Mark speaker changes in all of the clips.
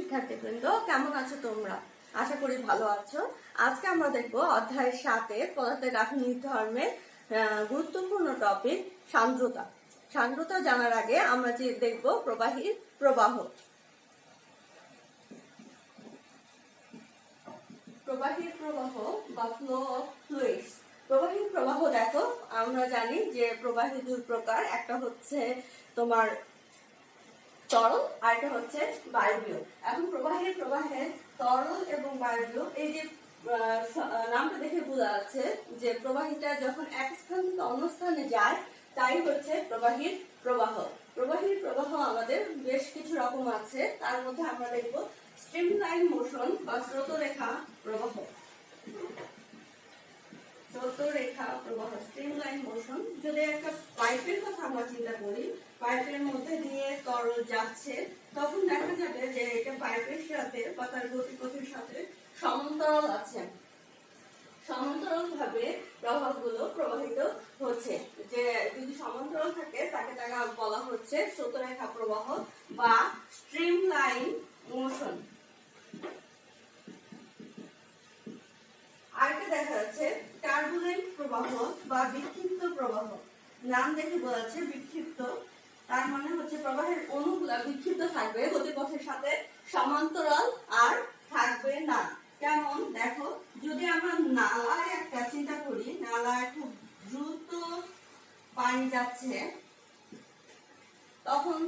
Speaker 1: শিক্ষার্থীবৃন্দ, কেমন আছো তোমরা? আশা করি ভালো আছো। আজকে আমরা দেখবো অধ্যায় 7 পদার্থের রাসায়নিক ধর্মের গুরুত্বপূর্ণ টপিক সান্দ্রতা। সান্দ্রতা জানার আগে আমরা যে দেখবো প্রবাহীর প্রবাহ। প্রবাহীর প্রবাহ বা ফ্লো অফ ফ্লুইডস। প্রবাহীর প্রবাহ দেখো, আমরা জানি যে প্রবাহী দুই প্রকার, একটা হচ্ছে তোমার তরল আর এটা হচ্ছে বায়বীয়। এখন প্রবাহে তরল এবং বায়বীয়, এই যে নামটা দেখে বোঝা যাচ্ছে যে প্রবাহীটা যখন এক স্থান থেকে অন্য স্থানে যায় তাই হচ্ছে প্রবাহীর প্রবাহ। প্রবাহীর প্রবাহ আমাদের বেশ কিছু রকম আছে, তার মধ্যে আমরা দেখব স্ট্রিমলাইন মোশন বা স্রোতরেখা প্রবাহ। স্রোতরেখা প্রবাহ, স্ট্রিমলাইন মোশন। যদি একটা পাইপের কথা আমরা চিন্তা করি, পাইপের মধ্যে দিয়ে তরল যাচ্ছে, তখন দেখা যাবে যে এটা পাইপের সাথে বা তার গতিপথের সাথে সমান্তরাল আছে, সমান্তরাল ভাবে প্রবাহগুলো প্রবাহিত হচ্ছে। যে যদি সমান্তরাল থাকে তাকে বলা হচ্ছে স্রোতরেখা প্রবাহ বা স্ট্রিমলাইন মোশন। আরেকটা দেখা যাচ্ছে টার্বুলেন্ট প্রবাহ বা বিক্ষিপ্ত প্রবাহ। নাম দেখে বোঝা যাচ্ছে বিক্ষিপ্ত, তার মানে হচ্ছে প্রবাহের অণুগুলা বিক্ষিপ্ত থাকবে, গতিপথের সাথে সমান্তরাল আর থাকবে না। কেমন দেখো, যদি আমরা নালায় একটা চিন্তা করি, নালায় খুব দ্রুত পানি যাচ্ছে, তখন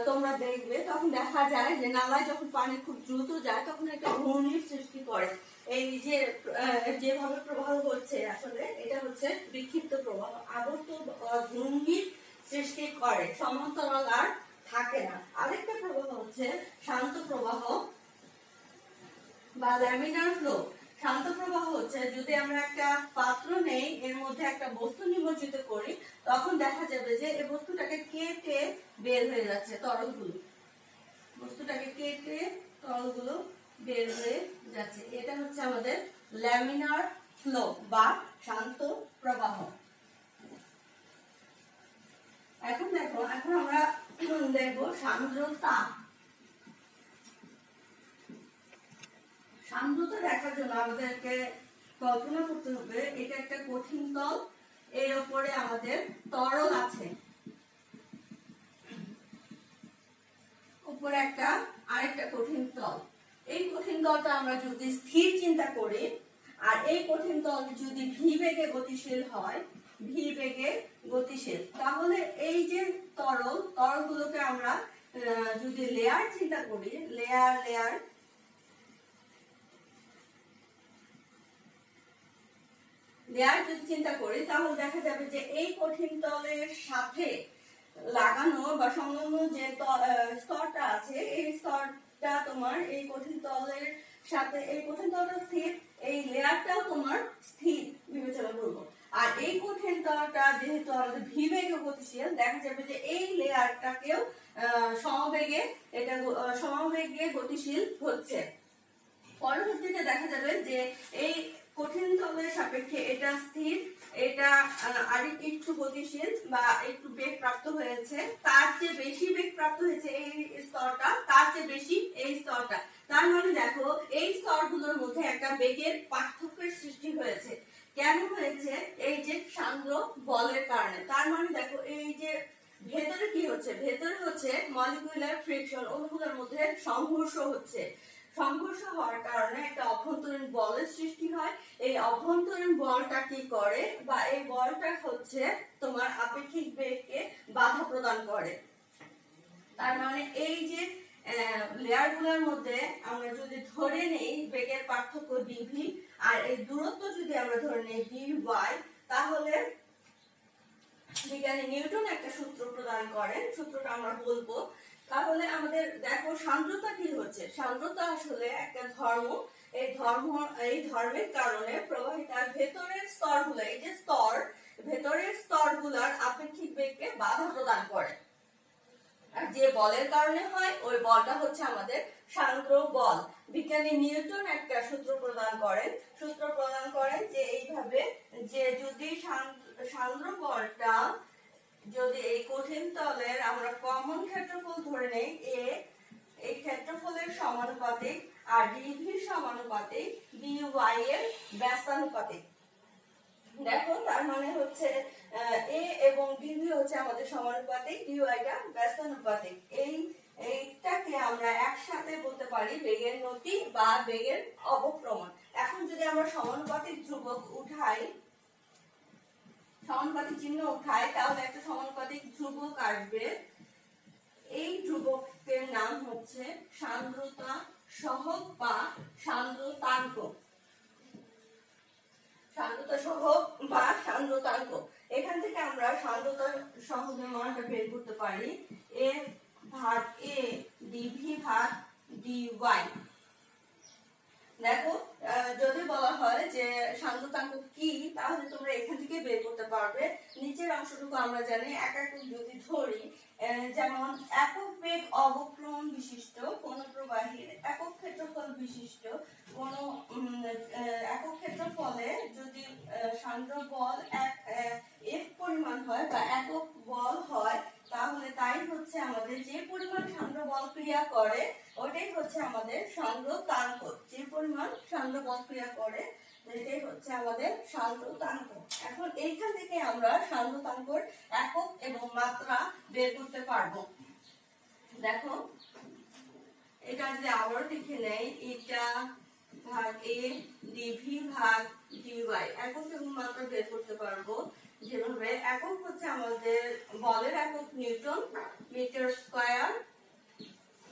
Speaker 1: তোমরা দেখবে, তখন দেখা যায় যে নালায় যখন পানি খুব দ্রুত যায় তখন একটা ঘূর্ণির সৃষ্টি করে। এই যে যেভাবে প্রবাহ হচ্ছে, আসলে এটা হচ্ছে বিক্ষিপ্ত প্রবাহ। আবর্ত ঘূর্ণির সৃষ্টি করে, সমান্তরাল আর থাকে না। আরেকটা প্রবাহ হচ্ছে শান্ত প্রবাহ বা ল্যামিনার ফ্লো। শান্ত প্রবাহ হচ্ছে যদি আমরা একটা পাত্র নেই, এর মধ্যে একটা বস্তু নিমজ্জিত করি, তখন দেখা যাবে যে এই বস্তুটাকে কেটে বের হয়ে যাচ্ছে তরলগুলো, বস্তুটাকে কেটে তরলগুলো বের হয়ে যাচ্ছে। এটা হচ্ছে আমাদের ল্যামিনার ফ্লো বা শান্ত প্রবাহ। এখন দেখো, এখন আমরা দেখবো সান্দ্রতা। সান্দ্রতা দেখার জন্য আমাদেরকে কল্পনা করতে হবে এটা একটা কঠিন তল, এর উপরে আমাদের তরল আছে, উপরে একটা আরেকটা কঠিন তল। এই কঠিন তলটা আমরা যদি স্থির চিন্তা করি, আর এই কঠিন তল যদি ভি বেগে গতিশীল হয়, ভি বেগে গতিশীল, তাহলে এই যে তরলগুলোকে আমরা যদি লেয়ার চিন্তা করি, লেয়ার যদি চিন্তা করি, তাহলে দেখা যাবে যে এই কঠিন তলের সাথে লাগানো বা সংলগ্ন যে স্তরটা আছে, এই স্তরটা তোমার এই কঠিন তলের সাথে, এই কঠিন তলটা স্থির, এই লেয়ারটাও তোমার স্থির বিবেচনা করবো। আর এই কঠিন তলটা যেহেতু আমাদের ভি বেগে গতিশীল, দেখা যাবে যে এই লেয়ারটাকেও সমবেগে গতিশীল হচ্ছে। পরবর্তীতে দেখা যাবে যে এই কঠিন তলের সাপেক্ষে এটা স্থির, এটা একটু গতিশীল বা একটু বেগ প্রাপ্ত হয়েছে, তার চেয়ে বেশি বেগ প্রাপ্ত হয়েছে এই স্তরটা, তার চেয়ে বেশি এই স্তরটা। তার মানে দেখো, এই স্তরগুলোর মধ্যে একটা বেগের পার্থক্যের সৃষ্টি হয়েছে। কেন হয়েছে? এই যে সান্দ্র বলের কারণে। তার মানে দেখো, এই যে ভেতরে কি হচ্ছে, ভেতরে হচ্ছে মলিকুলার ফ্রিকশন, অণুগুলোর মধ্যে সংঘর্ষ হচ্ছে। সংঘর্ষ হওয়ার কারণে একটা অভ্যন্তরীণ বলের সৃষ্টি হয়। এই অভ্যন্তরীণ বলটা কি করে, বা এই বলটা হচ্ছে তোমার আপেক্ষিক বেগকে বাধা প্রদান করে। তার মানে এই যে লেয়ার গুলোর মধ্যে আমরা যদি ধরে নেই বেগের পার্থক্য ডিভি, আর এই দূরত্ব যদি আমরা ধরে নেই ডিওয়াই, তাহলে বিজ্ঞানী নিউটন একটা সূত্র প্রদান করেন, সূত্রটা আমরা বলবো। তাহলে আমাদের দেখো সান্দ্রতা কি হচ্ছে। সান্দ্রতা আসলে একটা ধর্ম, এই ধর্মের কারণে প্রবাহিতার ভেতরের স্তরগুলো, এই যে ভেতরের স্তরগুলোর আপেক্ষিক বেগকে বাধা প্রদান করে। আর যে বলের কারণে হয়, ওই বলটা হচ্ছে আমাদের সান্দ্র বল। বিজ্ঞানী নিউটন একটা সূত্র প্রদান করেন যে এইভাবে, যে যদি সান্দ্র বলটা যদি এই কঠিন তলের আমরা কমন ক্ষেত্রফল ধরে নেই এ, এই ক্ষেত্রফলের সমানুপাতিক আর ডিভির সমানুপাতিক ডিওয়াই এর ব্যস্তানুপাতিক। দেখো তার মানে হচ্ছে এ এবং ডিভি হচ্ছে আমাদের সমানুপাতিক, ডিওয়াইটা ব্যস্তানুপাতিক। এইটাকে আমরা একসাথে বলতে পারি বেগের নতি বা বেগের অবক্রমণ। এখন যদি আমরা সমানুপাতিক ধ্রুবক উঠাই, সমানুপাতিক চিহ্ন উঠাই, তাহলে একটা সমানুপাতিক ধ্রুবক আসবে। এই ধ্রুবকের নাম হচ্ছে সান্দ্রতা সহগ বা সান্দ্রতাঙ্ক। সান্দ্রতা সহগ বা সান্দ্রতাঙ্ক, এখান থেকে আমরা সান্দ্রতা সহগের মানটা বের করতে পারি এ ভাগ এ ডিভি ভাগ ডিওয়াই। দেখো যদি বলা হয় যে সান্দ্রতাঙ্ক কি, তাহলে তোমরা এখান থেকে বের করতে পারবে। নিচের অংশটুকু আমরা জানি, এক একক যদি ধরি, যেমন একক বেগ অবক্রমণ বিশিষ্ট কোন প্রবাহীর একক ক্ষেত্রফল বিশিষ্ট কোন একক ক্ষেত্রফলে যদি সান্দ্র বল এফ পরিমাণ হয় বা একক বল হয়, তাহলে তাই হচ্ছে আমাদের যে পরিমাণ সান্দ্র বল ক্রিয়া করে ওটাই হচ্ছে আমাদের সান্দ্রতাঙ্ক। যে পরিমাণ সান্দ্র বল ক্রিয়া করে এটাই হচ্ছে আমাদের সান্দ্রতাঙ্ক। এখন এইখান থেকে আমরা সান্দ্রতাঙ্কর একক এবং মাত্রা বের করতে পারবো। দেখো এটা যদি আবার লিখে নেই, এটা ভাগ এ ডিভি ভাগ ডিওয়াই, একক এবং মাত্রা বের করতে পারবো। যেভাবে একক হচ্ছে আমাদের বলের একক newton, meter square,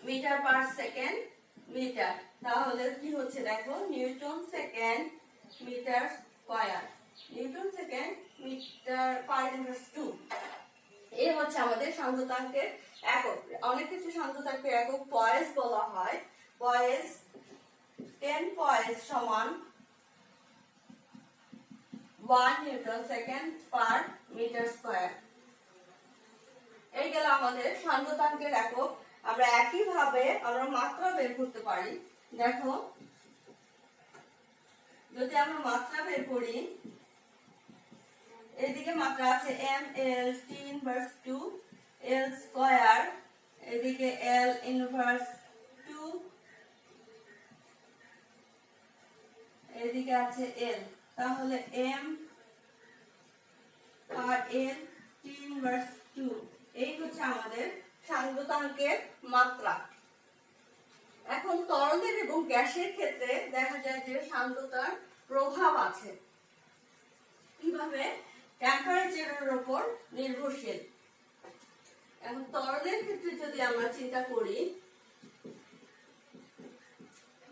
Speaker 1: meter per second, meter. তাহলে কি হচ্ছে দেখো, newton second meter square, newton second meter per inverse 2। এই হচ্ছে আমাদের সান্দ্রতাঙ্কের একক। অনেক কিছু সান্দ্রতাঙ্কের একক পয়েস বলা হয়। পয়েস 10 পয়েস সমান 1 newton second per meter square. এই গেল আমাদের সান্দ্রতাঙ্কের একক। আমরা একই ভাবে আমরা মাত্রা বের করতে পারি। দেখো যদি আমরা মাত্রা বের করি, এদিকে মাত্রা আছে m l t inverse 2 l square, এদিকে l ইনভার্স 2, এদিকে আছে l। তাহলে m আর l t ইনভার্স 2, এই হচ্ছে আমাদের সান্দ্রতাঙ্কের মাত্রা। এখন তরলের এবং গ্যাসের ক্ষেত্রে দেখা যায় যে সান্দ্রতার প্রভাব আছে। কিভাবে? টেম্পারেচারের উপর নির্ভরশীল। এখন তরলের ক্ষেত্রে যদি আমরা চিন্তা করি,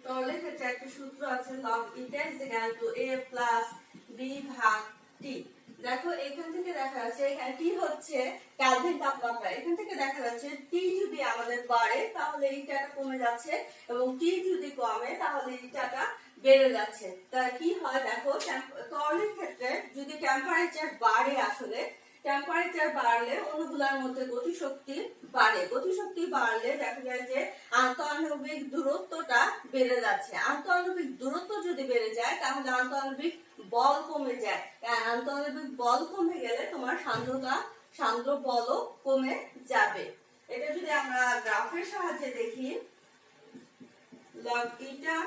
Speaker 1: তরলের ক্ষেত্রে একটা সূত্র আছে log eta = a + b ভাগ t। দেখো এখান থেকে দেখা যাচ্ছে এখানে টি হচ্ছে কেলভিন তাপমাত্রা। এখান থেকে দেখা যাচ্ছে টি যদি আমাদের বাড়ে তাহলে এইটাটা কমে যাচ্ছে, এবং টি যদি কমে তাহলে এইটাটা বেড়ে যাচ্ছে। তাই কি হয় দেখো, তরলের ক্ষেত্রে যদি টেম্পারেচার বাড়ে, আসলে টেম্পারেচার বাড়লে অণুগুলোর মধ্যে গতিশক্তি বাড়ে। গতিশক্তি বাড়লে দেখা যায় যে আন্তঃআণবিক দূরত্বটা বেড়ে যাচ্ছে। আন্তঃআণবিক দূরত্ব যদি বেড়ে যায় তাহলে আন্তঃআণবিক বল কমে যায়। আন্তঃআণবিক বল কমে গেলে তোমার সান্দ্র বলও কমে যাবে। এটা যদি আমরা গ্রাফের সাহায্যে দেখি, log eta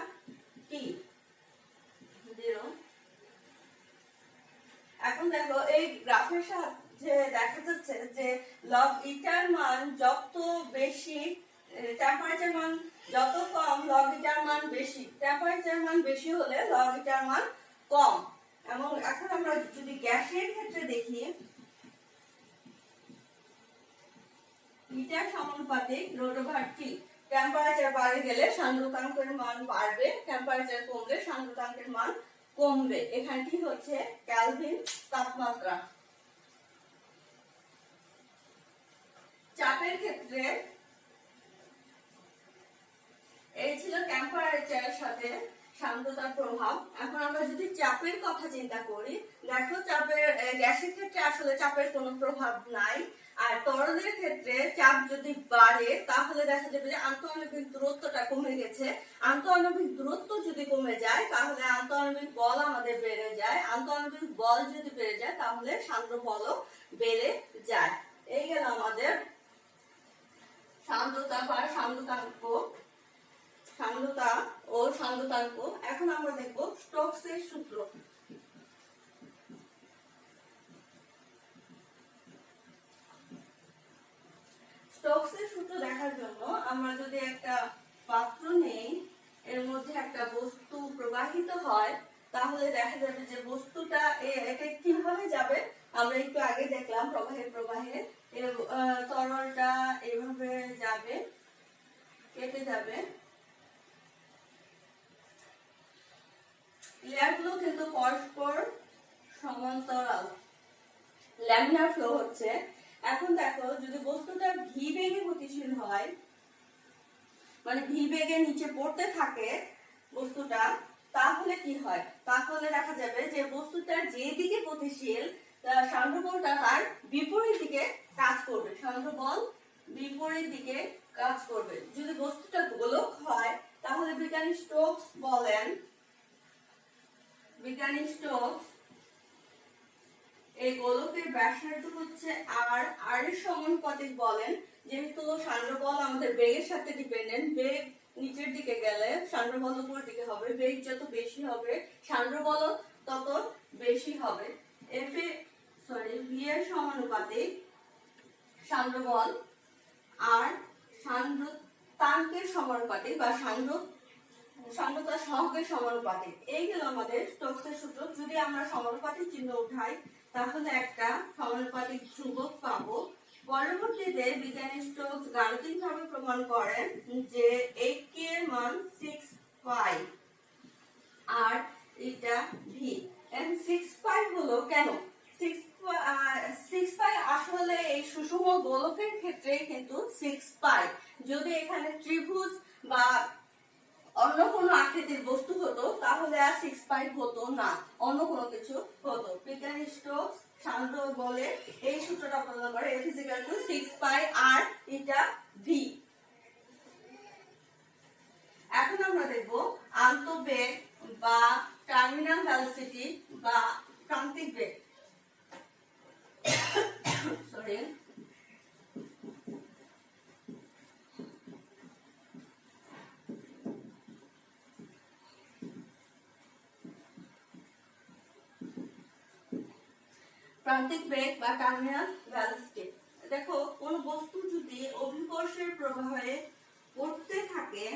Speaker 1: t 0। এখন দেখো এই গ্রাফের সাহায্যে দেখা যাচ্ছে যে log ইটার মান যত বেশি, টেম্পারেচার মান যত কম log ইটার মান বেশি, টেম্পারেচার মান বেশি হলে log ইটার মান কম। এবং এখন আমরা যদি গ্যাসের ক্ষেত্রে দেখি, ইটার সমানুপাতিক ρ/t। টেম্পারেচার বাড়ে গেলে সান্দ্রতাঙ্কের মান বাড়বে, টেম্পারেচার কমলে সান্দ্রতাঙ্কের মান কমবে। এখানটি হচ্ছে কেলভিন তাপমাত্রা। চাপের ক্ষেত্রে এই ছিল টেম্পারেচারের সাথে সান্দ্রতার প্রভাব। এখন আমরা যদি চাপের কথা চিন্তা করি, দেখো চাপের গ্যাসের ক্ষেত্রে আসলে চাপের কোনো প্রভাব নাই। আর তরলের ক্ষেত্রে চাপ যদি বাড়ে তাহলে দেখা যাবে যে আন্তঃআণবিক দূরত্বটা কমে গেছে। আন্তঃআণবিক দূরত্ব যদি কমে যায় তাহলে আন্তঃআণবিক বল আমাদের বেড়ে যায়। আন্তঃআণবিক বল যদি বেড়ে যায় তাহলে সান্দ্র বলও বেড়ে যায়। এই গেল আমাদের সান্দ্রতা বা সান্দ্রতাঙ্ক, সান্দ্রতা ও সান্দ্রতাঙ্ক। এখন আমরা দেখব স্টোকসের সূত্র। স্টোকসের সূত্র দেখার জন্য আমরা যদি একটা পাত্র নেই, এর মধ্যে একটা বস্তু প্রবাহিত হয়, তাহলে দেখা যাবে যে বস্তুটা এটা কিভাবে যাবে আমরা একটু আগে দেখলাম। প্রবাহে তরলটা এভাবে যাবে, কেটে যাবে। লেয়ারগুলো কিন্তু পরস্পর সমান্তরাল, ল্যামিনার ফ্লো হচ্ছে। এখন দেখো যদি বস্তুটা ভি বেগে গতিশীল হয়, মানে ভি বেগে নিচে পড়তে থাকে বস্তুটা, তাহলে কি হয়? তাহলে দেখা যাবে যে বস্তুটা যেদিকে গতিশীল সান্দ্র বলটা তার বিপরীত দিকে কাজ করবে, সান্দ্র বল বিপরীত দিকে কাজ করবে। যদি বস্তুটা গোলক হয় তাহলে বিজ্ঞানী স্টোকস বলেন, বিজ্ঞানী স্টোকস এই গোলকের ব্যাসার্ধ হচ্ছে আর এর সমানুপাতিক বলেন। যেহেতু সান্দ্র বল আমাদের বেগের সাথে ডিপেন্ডেন্ট, বেগ নিচের দিকে গেলে সান্দ্র বল উপরের দিকে হবে, বেগ যত বেশি হবে সান্দ্র বল তত বেশি হবে। ভি এর সমানুপাতিক সান্দ্র বল আর সান্দ্রতাঙ্কের সমানুপাতিক বা সান্দ্রতা সহগের সমানুপাতিক। এই গেল আমাদের স্টোকসের সূত্র। যদি আমরা সমানুপাতিক চিহ্ন উঠাই তাহলে একটা সমানুপাতিক ধ্রুবক পাবো। পরবর্তীতে বিজ্ঞানী স্টোকস গাণিতিকভাবে প্রমাণ করেন যে k এর মান 6 pi r eta V. And 6 পাই হলো কেন? 6 পাই আসলে এই সুষম গোলকের ক্ষেত্রে কিন্তু 6 পাই। যদি এখানে ত্রিভুজ বা অন্য কোনো আকৃতির বস্তু হতো তাহলে আর 6 পাই হতো না, অন্য কোনো কিছু হতো। বিজ্ঞানী স্টোকস সান্দ্র বলে এই সূত্রটা প্রদান করে F = 6 pi r eta v. এখন আমরা দেখব আন্তঃবেগ বা টার্মিনাল ভেলোসিটি বা প্রান্তিক বেগ। সরি, প্রান্তিক বেগ বা টার্মিনাল ভেলোসিটি। দেখো কোন বস্তু যদি অভিকর্ষের প্রবাহে পড়তে থাকে,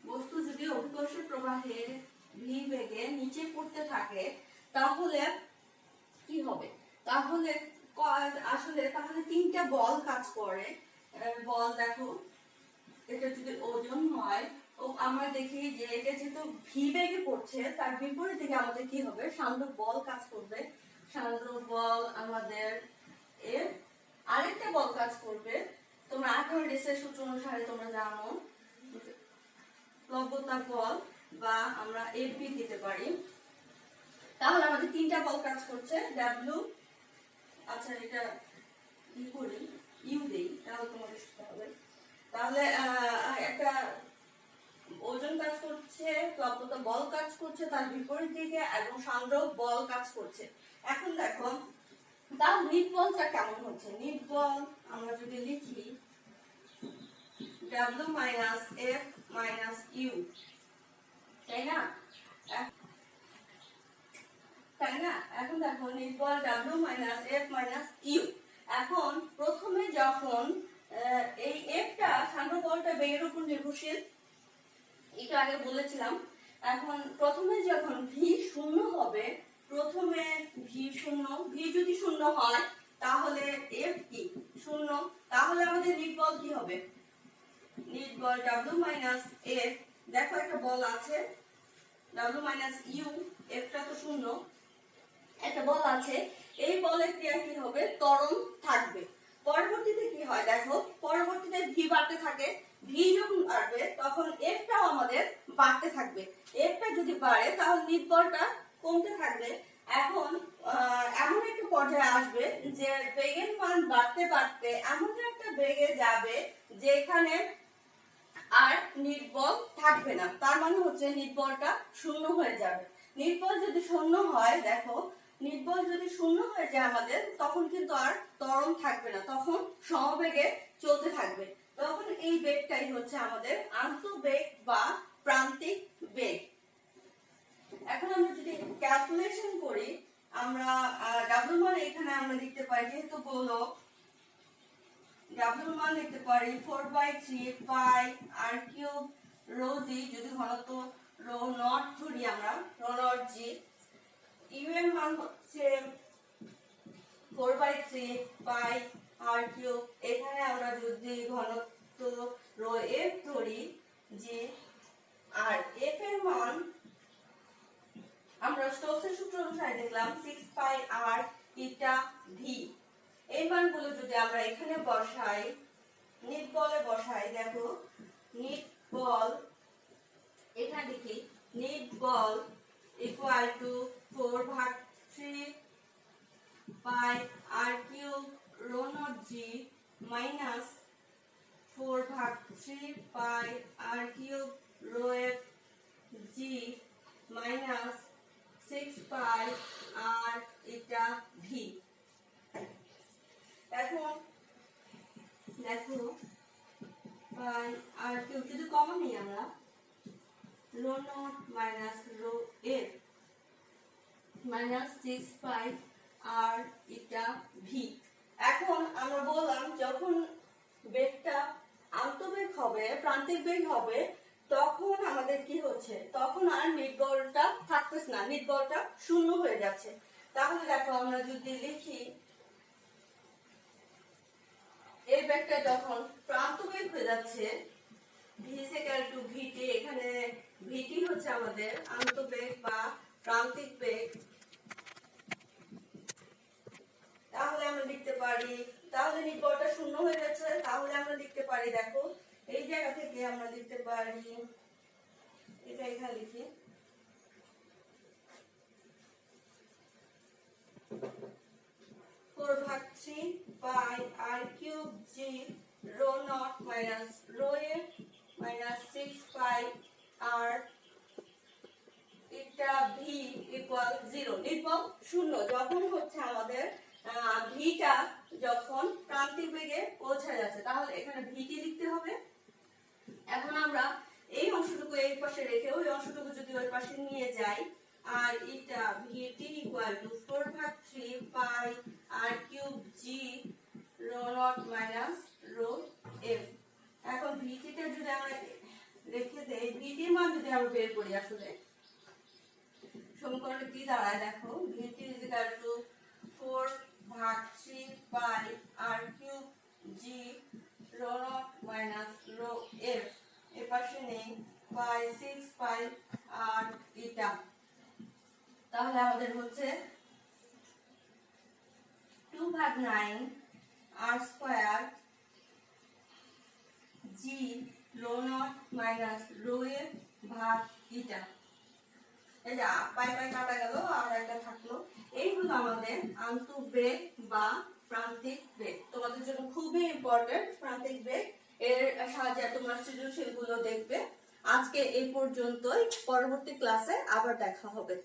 Speaker 1: বস্তু যদি অভিকর্ষের প্রবাহে ভি বেগে নিচে পড়তে থাকে তাহলে কি হবে? তাহলে তাহলে তিনটা বল কাজ করে। বল দেখো, এটা যদি ওজন হয়, আমরা দেখি যে এটা যেহেতু ভি বেগে পড়ছে তার বিপরীত দিকে আমাদের কি হবে? সান্দ্র বল কাজ করবে। সান্দ্র বল আমাদের আরেকটা বল কাজ করবে। তোমরা আর্কিমিডিসের সূত্র অনুসারে তোমরা জানো লব্যতা বল, বা আমরা এফবি দিতে পারি। তাহলে আমাদের তিনটা বল কাজ করছে। ডাব্লিউ, আচ্ছা এটা কি করি, ইউ দেই, তাহলে তোমাদের সুবিধা হবে। তাহলে একটা ওজন কাজ করছে, লব্যতা বল কাজ করছে তার বিপরীত দিকে, এবং সান্দ্র বল কাজ করছে। এখন দেখো তার নিট বলটা কেমন হচ্ছে। নিট বল আমরা যদি লিখি W minus F minus U, তাই না? এখন দেখো নিট বল W minus F minus U। এখন প্রথমে যখন এই Fটা সান্দ্র বলটা বেগের উপর নির্ভরশীল, এটা আগে বলেছিলাম। এখন প্রথমে যখন ভি শূন্য হবে, প্রথমে ভি শূন্য, ভি যদি শূন্য হয় তাহলে এফ কি শূন্য, তাহলে আমাদের নিট বল কি হবে? নিট বল W minus F, দেখো একটা বল আছে W minus U, Fটা তো শূন্য, একটা বল আছে। এই বলের ক্রিয়া কি হবে? ত্বরণ থাকবে। পরবর্তীতে কি হয় দেখো, পরবর্তীতে ভি বাড়তে থাকে। ভি যখন বাড়বে তখন এফটাও আমাদের বাড়তে থাকবে। এফটা যদি বাড়ে তাহলে নিট বলটা কমতে থাকবে। এখন এমন একটা পর্যায়ে আসবে যে বেগের মান বাড়তে বাড়তে এমন একটা বেগে যাবে যেখানে আর নিট বল থাকবে না। তার মানে হচ্ছে নিট বলটা শূন্য হয়ে যাবে। নিট বল যদি শূন্য হয়, দেখো নিটবল যদি শূন্য হয়ে যায় আমাদের, তখন কিন্তু আর ত্বরণ থাকবে না, তখন সমবেগে চলতে থাকবে। তখন এই বেগটাই হচ্ছে আমাদের আন্তঃবেগ বা প্রান্তিক বেগ। এখন আমরা যদি ক্যালকুলেশন করি, আমরা ডাব্লিউ মান এখানে আমরা লিখতে পারি, যেহেতু গোলক, ডাব্লিউ মান লিখতে পারি 4/3 পাই আর কিউব রো জি, যদি ঘনত্ব রো নট ধরি আমরা, রো নট জি। ইউ এর মান হচ্ছে 4/3 পাই আর কিউব, এখানে আমরা যদি ঘনত্ব রো এফ ধরি জি, আর এফ এর মান আমরা স্টোকসের সূত্র অনুসারে দেখলাম 6 পাই আর ইটা ভি। এই মানগুলো যদি আমরা এখানে বসাই, নিট বলে বসাই, দেখো নিট বল, এখানে দেখি নিট বল equal to 4/3 pi r cube rho naught g minus 4/3 pi r cube rho f g minus 6 pi r eta v. এখন দেখো পাই আর কিউব যদি কমন নিই আমরা, rho naught minus rho f minus 6 pi r eta v. এখন আমরা বললাম যখন বেগটা আন্তঃবেগ হবে, প্রান্তিক বেগ হবে, তখন আমাদের কি হচ্ছে, তখন আর নিট বলটা থাকতেছে না, নিট বলটা শূন্য হয়ে যাচ্ছে। তাহলে দেখো আমরা যদি লিখি, এই বেগটা যখন প্রান্তবেগ হয়ে যাচ্ছে, ভি ইকুয়াল টু ভিটি, এখানে ভিটি হচ্ছে আমাদের আন্তঃবেগ বা প্রান্তিক বেগ, তাহলে আমরা লিখতে পারি, তাহলে নিট বলটা শূন্য হয়ে যাচ্ছে, তাহলে আমরা লিখতে পারি, দেখো এই জায়গা থেকে আমরা লিখতে পারি, এটা এখানে লিখি, ফোর ভাগ 3 pi r cube g rho naught minus rho a minus 6 pi r eta v equal 0। নিটবল শূন্য যখন হচ্ছে আমাদের ভিটা যখন প্রান্তিক বেগে পৌঁছে যাচ্ছে, তাহলে এখানে ভিটি লিখতে হবে। এখন আমরা এই অংশটুকু এই পাশে রেখে ওই অংশটুকু যদি ওই পাশে নিয়ে যাই, আর এটা v t equal to 4/3 pi r cube g rho naught minus rho f. এখন ভিটিটা যদি আমরা রেখে দেই, ভিটির মান যদি আমরা বের করি, আসলে সমীকরণে কি দাঁড়ায়, দেখো v t equal to 4/3 pi r cube g rho naught minus rho f, এর পাশে নেই পাই 6 পাই আর এটা, তাহলে আমাদের হচ্ছে 2/9 r square g rho naught minus rho f ভাগ ইটা। এই যে পাই পাই কাটা গেল আর একটা থাকলো। এই হলো আমাদের আন্তঃবেগ বা প্রান্তিক বেগ, তোমাদের জন্য খুবই ইম্পর্টেন্ট প্রান্তিক বেগ, এর সাহায্যে তোমরা সৃজনশীল গুলো দেখবে। আজকে এই পর্যন্তই, পরবর্তী ক্লাসে আবার দেখা হবে।